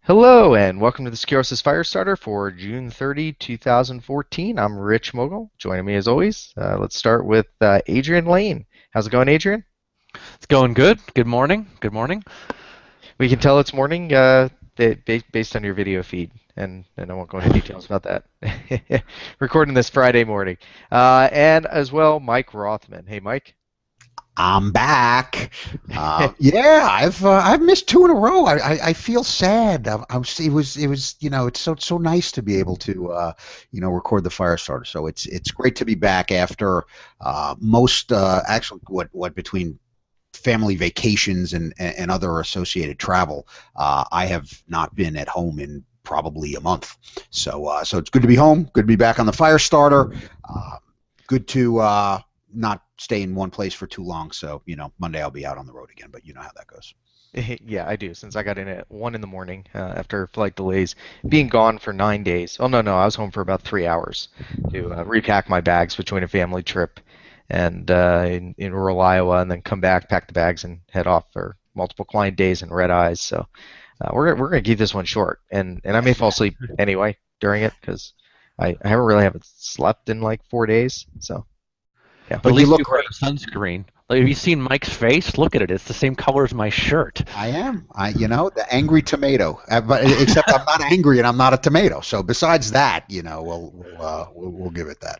Hello and welcome to the Securosys Firestarter for June 30, 2014. I'm Rich Mogul. Joining me as always, let's start with Adrian Lane. How's it going, Adrian? It's going good. Good morning. Good morning. We can tell it's morning based on your video feed, and I won't go into details about that. Recording this Friday morning. And as well, Mike Rothman. Hey, Mike. I'm back. Yeah, I've missed two in a row. I feel sad. It was it's so nice to be able to record the Firestarter. So it's great to be back after most actually what between family vacations and other associated travel. I have not been at home in probably a month. So it's good to be home. Good to be back on the Firestarter. Good to not stay in one place for too long. So, Monday I'll be out on the road again, but you know how that goes. Yeah, I do. Since I got in at 1 in the morning after flight delays, being gone for 9 days. Oh, no, I was home for about 3 hours to repack my bags between a family trip and in rural Iowa, and then come back, pack the bags, and head off for multiple client days and red eyes. So we're gonna keep this one short, and I may fall asleep anyway during it because I haven't slept in like 4 days. So yeah, But at But you least you look wear great. a sunscreen. Like, have you seen Mike's face? Look at it. It's the same color as my shirt. I am. The angry tomato. But except I'm not angry and I'm not a tomato. So besides that, we'll give it that.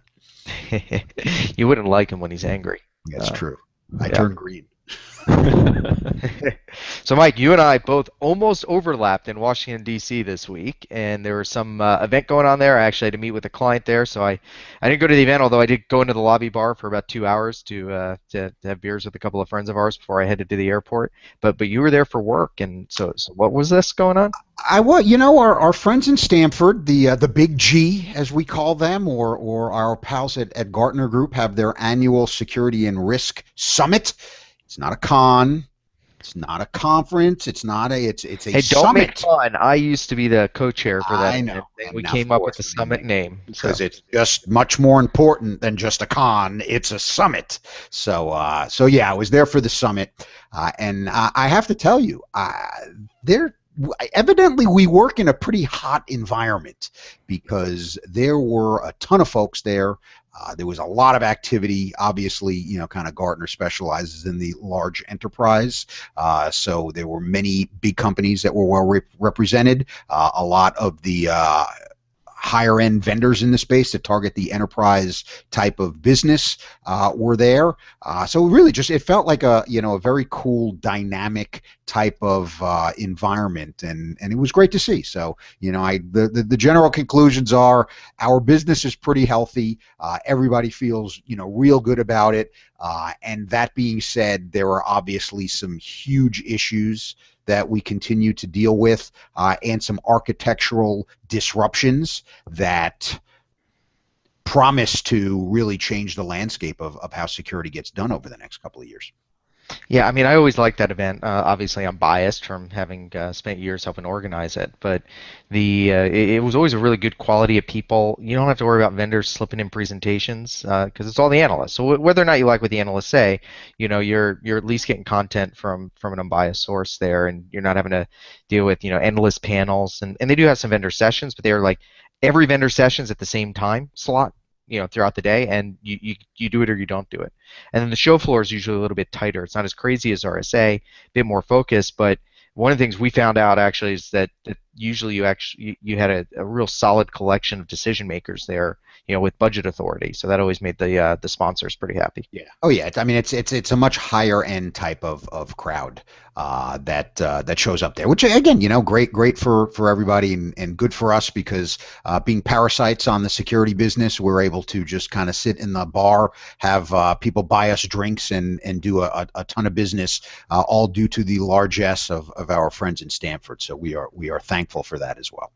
you wouldn't like him when he's angry. That's Uh, true. I yeah. turn green. So, Mike, you and I both almost overlapped in Washington, D.C. this week, and there was some event going on there. I actually had to meet with a client there, so I didn't go to the event, although I did go into the lobby bar for about 2 hours to have beers with a couple of friends of ours before I headed to the airport. But you were there for work, and so what was this going on? I was, our friends in Stanford, the Big G as we call them, or our pals at Gartner Group have their annual Security and Risk Summit. It's not a con. It's not a conference. It's a Hey, don't make summit. fun. I used to be the co-chair for that I know. event, and we And of came up with course, the summit name. So. because it's just much more important than just a con. It's a summit. So yeah, I was there for the summit, and I have to tell you, there evidently we work in a pretty hot environment because there were a ton of folks there. There was a lot of activity. Obviously, kind of Gartner specializes in the large enterprise. So there were many big companies that were well represented. A lot of the higher end vendors in the space that target the enterprise type of business were there. So really just it felt like a very cool dynamic type of environment, and it was great to see. So the general conclusions are our business is pretty healthy. Everybody feels real good about it. And that being said, there are obviously some huge issues that we continue to deal with, and some architectural disruptions that promise to really change the landscape of how security gets done over the next couple of years. Yeah, I mean, I always like that event. Obviously, I'm biased from having spent years helping organize it, but it was always a really good quality of people. You don't have to worry about vendors slipping in presentations because it's all the analysts. So whether or not you like what the analysts say, you're at least getting content from an unbiased source there, and you're not having to deal with endless panels. And they do have some vendor sessions, but they're like every vendor session's at the same time slot. Throughout the day, and you do it or you don't do it. And then the show floor is usually a little bit tighter. It's not as crazy as RSA, a bit more focused. But one of the things we found out actually is that usually you had a real solid collection of decision makers there, with budget authority. So that always made the sponsors pretty happy. Yeah. Oh yeah. I mean, it's a much higher end type of crowd that shows up there, which again, great for everybody and good for us because being parasites on the security business, we're able to just kind of sit in the bar, have people buy us drinks and do a ton of business, all due to the largesse of our friends in Stanford. So we are thankful for that as well.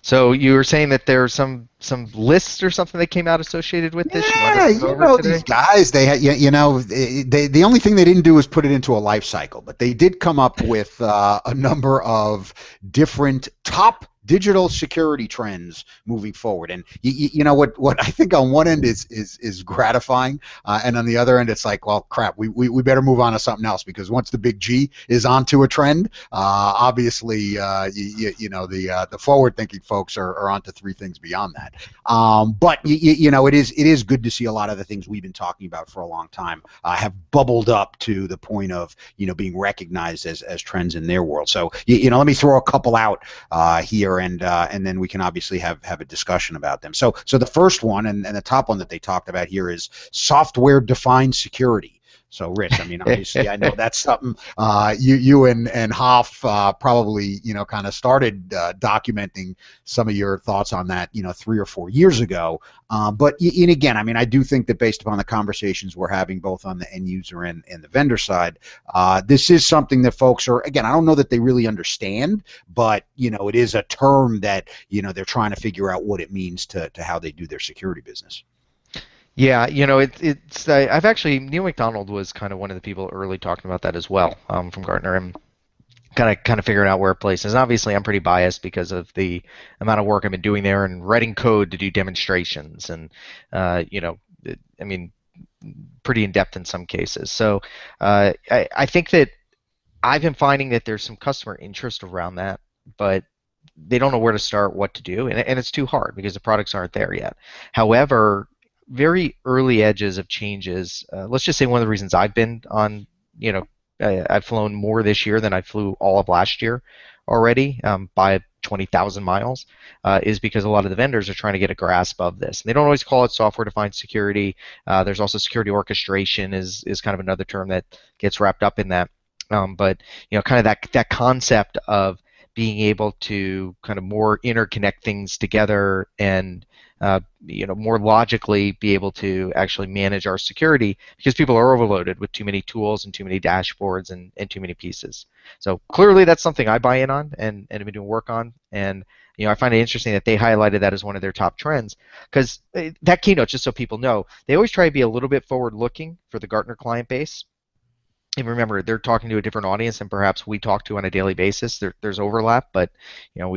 So you were saying that there are some lists or something that came out associated with this. You want Yeah, us to go over these today? guys, they had, the only thing they didn't do was put it into a life cycle, but they did come up with a number of different top digital security trends moving forward. And you know what I think on one end is gratifying, and on the other end it's like, well, crap, we better move on to something else, because once the big G is onto a trend, obviously you know, the forward-thinking folks are onto three things beyond that. But you know, it is good to see a lot of the things we've been talking about for a long time have bubbled up to the point of, you know, being recognized as trends in their world. So you know, let me throw a couple out here, and then we can obviously have a discussion about them. So the first one, and the top one that they talked about here, is software-defined security. So, Rich, I mean, obviously, I know that's something you and Hoff probably, you know, kind of started documenting some of your thoughts on that, you know, 3 or 4 years ago. But and again, I mean, I do think that based upon the conversations we're having both on the end user and the vendor side, this is something that folks are, again, I don't know that they really understand, but, you know, it is a term that, you know, they're trying to figure out what it means to how they do their security business. Yeah, you know, it's I've actually Neil McDonald was kind of one of the people early talking about that as well, from Gartner, and kind of figuring out where it places. And obviously, I'm pretty biased because of the amount of work I've been doing there and writing code to do demonstrations, and you know, I mean, pretty in depth in some cases. So I think that I've been finding that there's some customer interest around that, but they don't know where to start, what to do, and it's too hard because the products aren't there yet. However, very early edges of changes. Let's just say one of the reasons I've been on, you know, I've flown more this year than I flew all of last year already, by 20,000 miles, is because a lot of the vendors are trying to get a grasp of this. And they don't always call it software-defined security. There's also security orchestration is kind of another term that gets wrapped up in that. But you know, kind of that concept of being able to kind of more interconnect things together and you know, more logically be able to actually manage our security, because people are overloaded with too many tools and too many dashboards and too many pieces. So clearly that's something I buy in on and have been doing work on. And you know, I find it interesting that they highlighted that as one of their top trends, because that keynote, just so people know, they always try to be a little bit forward-looking for the Gartner client base. And remember, they're talking to a different audience than perhaps we talk to on a daily basis. There's overlap, but you know,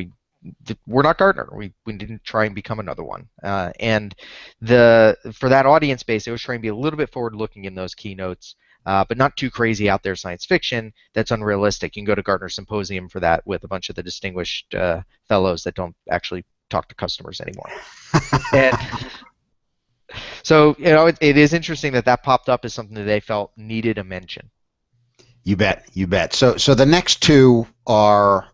we're not Gartner. We didn't try and become another one. And for that audience base, it was trying to be a little bit forward-looking in those keynotes, but not too crazy out there science fiction that's unrealistic. You can go to Gartner Symposium for that with a bunch of the distinguished fellows that don't actually talk to customers anymore. And so, you know, it is interesting that popped up as something that they felt needed a mention. You bet, you bet. So the next two are,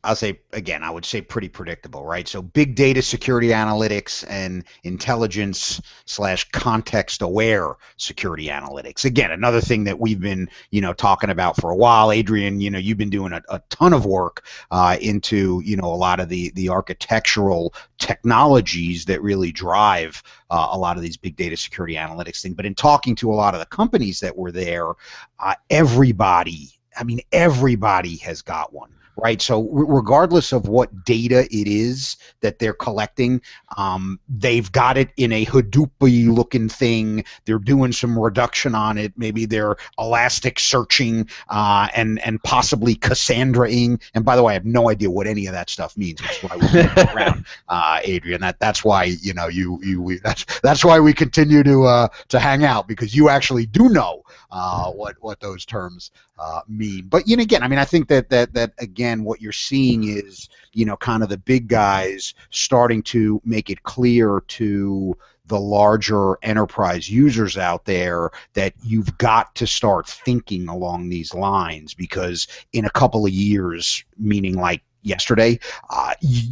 I'll say, again, I would say pretty predictable, right? So big data security analytics and intelligence / context aware security analytics. Again, another thing that we've been, you know, talking about for a while. Adrian, you know, you've been doing a ton of work into, you know, a lot of the architectural technologies that really drive a lot of these big data security analytics things. But in talking to a lot of the companies that were there, everybody has got one. Right, so regardless of what data it is that they're collecting, they've got it in a Hadoop-y looking thing. They're doing some reduction on it. Maybe they're elastic searching and possibly Cassandra-ing. And by the way, I have no idea what any of that stuff means. That's why we keep it around, Adrian. That's why, you know, that's why we continue to hang out, because you actually do know what those terms mean. But you know, again, I mean, I think that again, what you're seeing is, you know, kind of the big guys starting to make it clear to the larger enterprise users out there that you've got to start thinking along these lines, because in a couple of years, meaning like yesterday,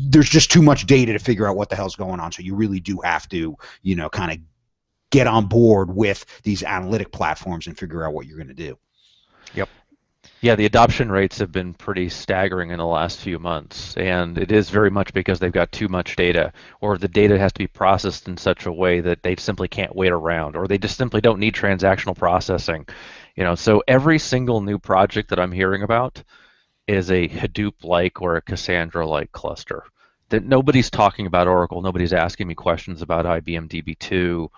there's just too much data to figure out what the hell's going on. So you really do have to, you know, kind of get on board with these analytic platforms and figure out what you're going to do. Yep. Yeah, the adoption rates have been pretty staggering in the last few months, and it is very much because they've got too much data, or the data has to be processed in such a way that they simply can't wait around, or they just simply don't need transactional processing. You know, so every single new project that I'm hearing about is a Hadoop-like or a Cassandra-like cluster. That nobody's talking about Oracle, nobody's asking me questions about IBM DB2.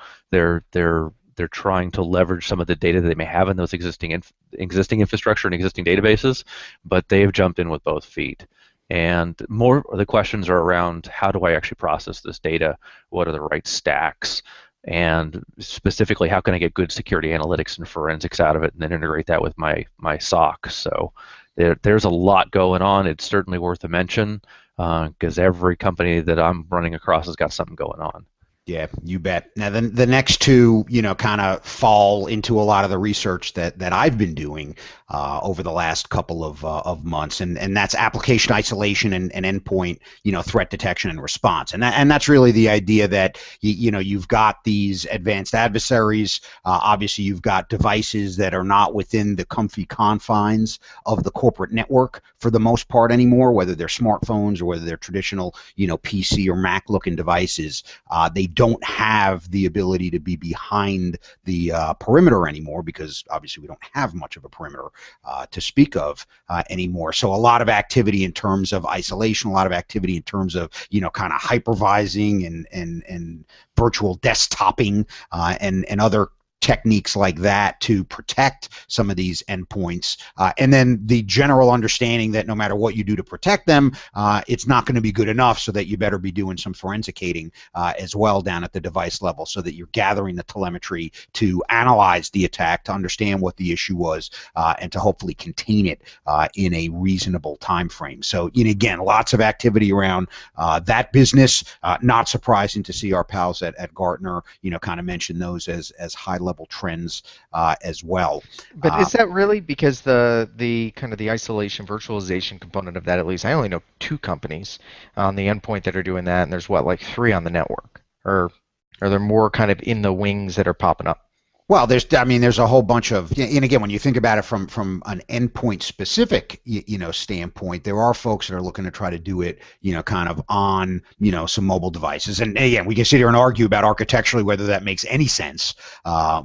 They're trying to leverage some of the data that they may have in those existing infrastructure and existing databases, but they've jumped in with both feet. And more of the questions are around how do I actually process this data? What are the right stacks? And specifically, how can I get good security analytics and forensics out of it and then integrate that with my SOC? So there's a lot going on. It's certainly worth a mention because every company that I'm running across has got something going on. Yeah, you bet. Now, the next two, kind of fall into a lot of the research that I've been doing over the last couple of months, and that's application isolation and endpoint, threat detection and response, and that's really the idea that you've got these advanced adversaries. Obviously, you've got devices that are not within the comfy confines of the corporate network for the most part anymore, whether they're smartphones or whether they're traditional, PC or Mac looking devices. They don't have the ability to be behind the perimeter anymore because obviously we don't have much of a perimeter to speak of anymore. So a lot of activity in terms of isolation, a lot of activity in terms of kind of hypervising and virtual desktopping and other techniques like that to protect some of these endpoints. And then the general understanding that no matter what you do to protect them, it's not going to be good enough, so that you better be doing some forensicating as well down at the device level, so that you're gathering the telemetry to analyze the attack, to understand what the issue was, and to hopefully contain it in a reasonable time frame. So, again, lots of activity around that business. Not surprising to see our pals at Gartner, kind of mention those as high level trends as well. But is that really because the kind of the isolation virtualization component of that, at least I only know two companies on the endpoint that are doing that, and there's what, like three on the network, or are there more kind of in the wings that are popping up? Well, there's a whole bunch of, and again, when you think about it from an endpoint specific, standpoint, there are folks that are looking to try to do it, kind of on, some mobile devices. And again, we can sit here and argue about architecturally whether that makes any sense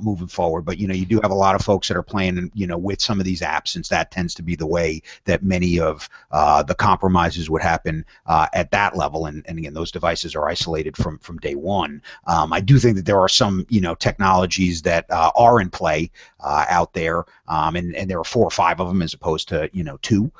moving forward. But, you do have a lot of folks that are playing, with some of these apps, since that tends to be the way that many of the compromises would happen at that level. And again, those devices are isolated from day one. I do think that there are some, technologies that are in play out there, and there are 4 or 5 of them as opposed to 2.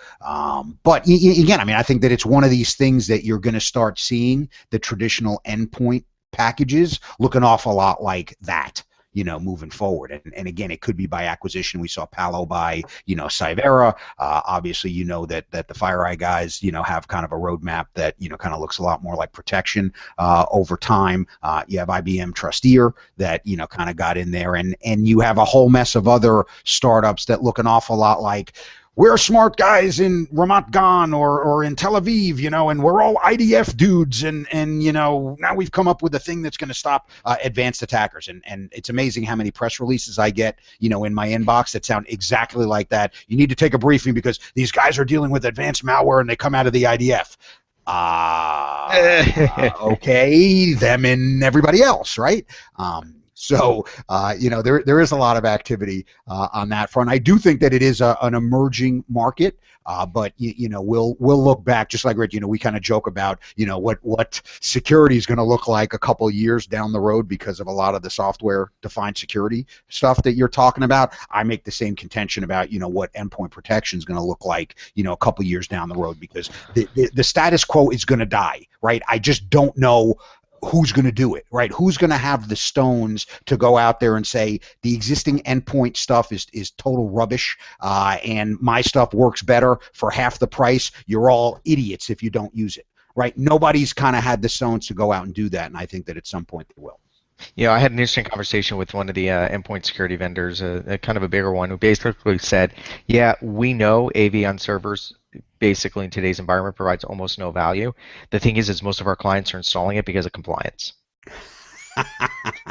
But again, I think that it's one of these things that you're going to start seeing the traditional endpoint packages look an awful lot like that, moving forward. And again, it could be by acquisition. We saw Palo buy, Cyvera. Obviously, that the FireEye guys, have kind of a roadmap that, kind of looks a lot more like protection over time. You have IBM Trusteer that, kind of got in there, and you have a whole mess of other startups that look an awful lot like, we're smart guys in Ramat Gan or in Tel Aviv, and we're all IDF dudes, and now we've come up with a thing that's going to stop advanced attackers. And it's amazing how many press releases I get, in my inbox that sound exactly like that. You need to take a briefing because these guys are dealing with advanced malware and they come out of the IDF. Okay, them and everybody else, right? So, there is a lot of activity on that front. I do think that it is an emerging market, but we'll look back, just like Rich. We kind of joke about what security is going to look like a couple of years down the road because of a lot of the software-defined security stuff that you're talking about. I make the same contention about what endpoint protection is going to look like a couple of years down the road, because the status quo is going to die, right? I just don't know who's going to do it, right? Who's going to have the stones to go out there and say the existing endpoint stuff is total rubbish, and my stuff works better for half the price. You're all idiots if you don't use it, right? Nobody's kind of had the stones to go out and do that, and I think that at some point they will. I had an interesting conversation with one of the endpoint security vendors, a kind of a bigger one, who basically said, yeah, we know AV on servers basically in today's environment provides almost no value. The thing is most of our clients are installing it because of compliance.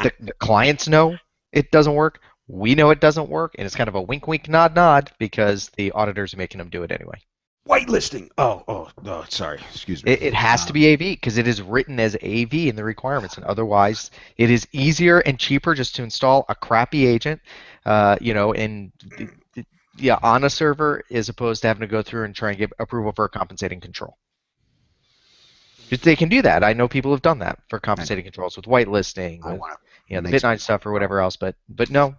The clients know it doesn't work. We know it doesn't work, and it's kind of a wink, wink, nod, nod, because the auditors are making them do it anyway. Whitelisting. Oh, sorry. Excuse me. It has to be AV because it is written as AV in the requirements, and otherwise it is easier and cheaper just to install a crappy agent, and on a server, as opposed to having to go through and try and get approval for a compensating control. They can do that. I know people have done that for compensating controls with whitelisting, with the Bit9 stuff or whatever else. But no.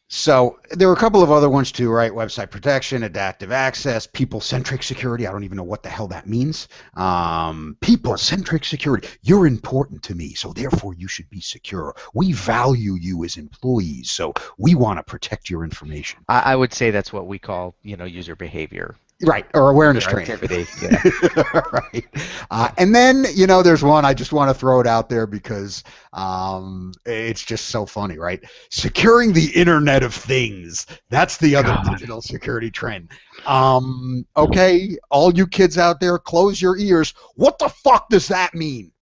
So there were a couple of other ones too, right? Website protection, adaptive access, people-centric security. I don't even know what the hell that means. People-centric security. You're important to me, so therefore you should be secure. We value you as employees, so we want to protect your information. I would say that's what we call, user behavior. Right, or awareness User training. activity. Yeah. Right. And then, there's one, I just want to throw it out there because it's just so funny, right? Securing the Internet of Things. That's the other God. digital security trend. Okay, all you kids out there, close your ears. What the fuck does that mean?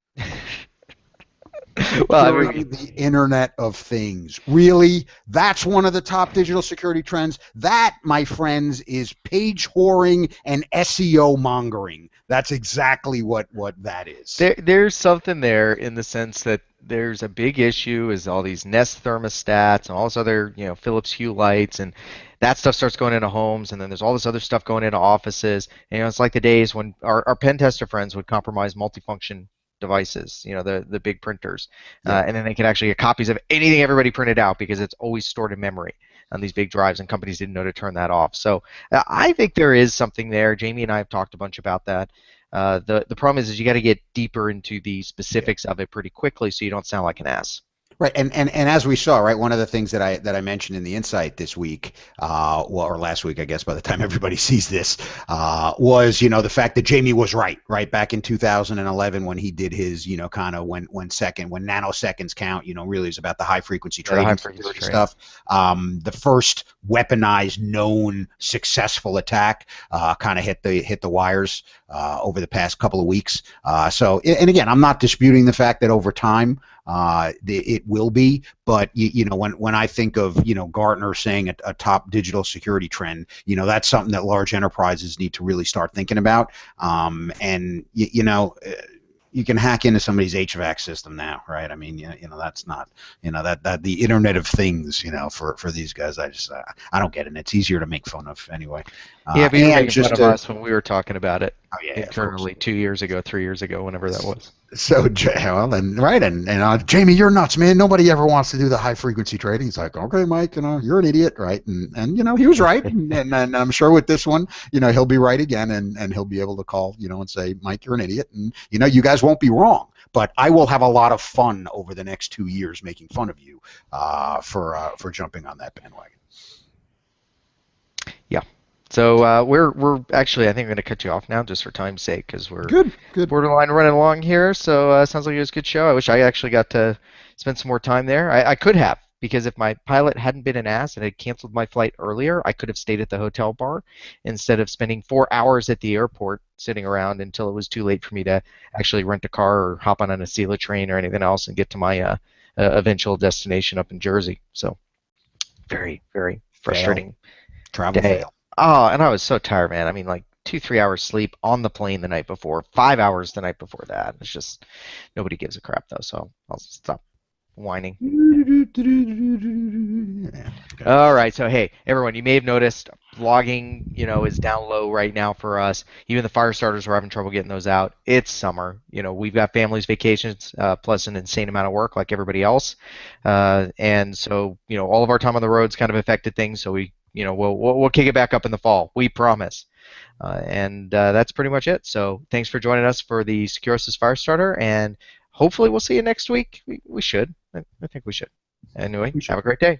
Well, Securing the Internet of Things. Really? That's one of the top digital security trends? That, my friends, is page whoring and SEO mongering. That's exactly what that is. there's something there in the sense that there's a big issue is all these Nest thermostats and all this other, Philips Hue lights, and that stuff starts going into homes, and then there's all this other stuff going into offices. And, it's like the days when our pen tester friends would compromise multifunction devices, the big printers, Yeah. and then they could actually get copies of anything everybody printed out because it's always stored in memory on these big drives, and companies didn't know to turn that off. So I think there is something there. Jamie and I have talked a bunch about that. The problem is you got to get deeper into the specifics of it pretty quickly so you don't sound like an ass. Right, and as we saw, right, one of the things that I mentioned in the insight this week, or last week, I guess, by the time everybody sees this, was the fact that Jamie was right back in 2011 when he did his, kind of when nanoseconds count, really is about the high frequency trading high frequency trading stuff. The first weaponized known successful attack kind of hit the wires over the past couple of weeks. So, and again, I'm not disputing the fact that over time. It will be, but when I think of Gartner saying a top digital security trend, that's something that large enterprises need to really start thinking about. And you can hack into somebody's HVAC system now, right? I mean, that's not, that the Internet of Things, for these guys, I don't get it. It's easier to make fun of anyway. Yeah, but you were and making fun just of us when we were talking about it oh yeah, internally 2 years ago, 3 years ago, whenever that was. So, well, and right, and Jamie, you're nuts, man. Nobody ever wants to do the high frequency trading. He's like, okay, Mike, you're an idiot, right? And he was right, and I'm sure with this one, he'll be right again, and he'll be able to call, and say, Mike, you're an idiot, and you guys won't be wrong. But I will have a lot of fun over the next 2 years making fun of you for jumping on that bandwagon. Yeah. So we're actually, I think I'm going to cut you off now just for time's sake because we're Good. borderline running along here. So sounds like it was a good show. I wish I actually got to spend some more time there. I could have, because if my pilot hadn't been an ass and had canceled my flight earlier, I could have stayed at the hotel bar instead of spending 4 hours at the airport sitting around until it was too late for me to actually rent a car or hop on an Acela train or anything else and get to my eventual destination up in Jersey. So very, very frustrating Travel day. fail. Oh, and I was so tired, man. I mean, like 2, 3 hours sleep on the plane the night before, 5 hours the night before that. It's just nobody gives a crap though, so I'll stop whining. All right, so hey, everyone, you may have noticed blogging, is down low right now for us. Even the Firestarters are having trouble getting those out. It's summer. We've got families, vacations, plus an insane amount of work like everybody else. And so, all of our time on the road's kind of affected things, so we'll kick it back up in the fall. We promise. And that's pretty much it. So thanks for joining us for the Securosis Firestarter, and hopefully we'll see you next week. We should. I think we should. Anyway, have a great day.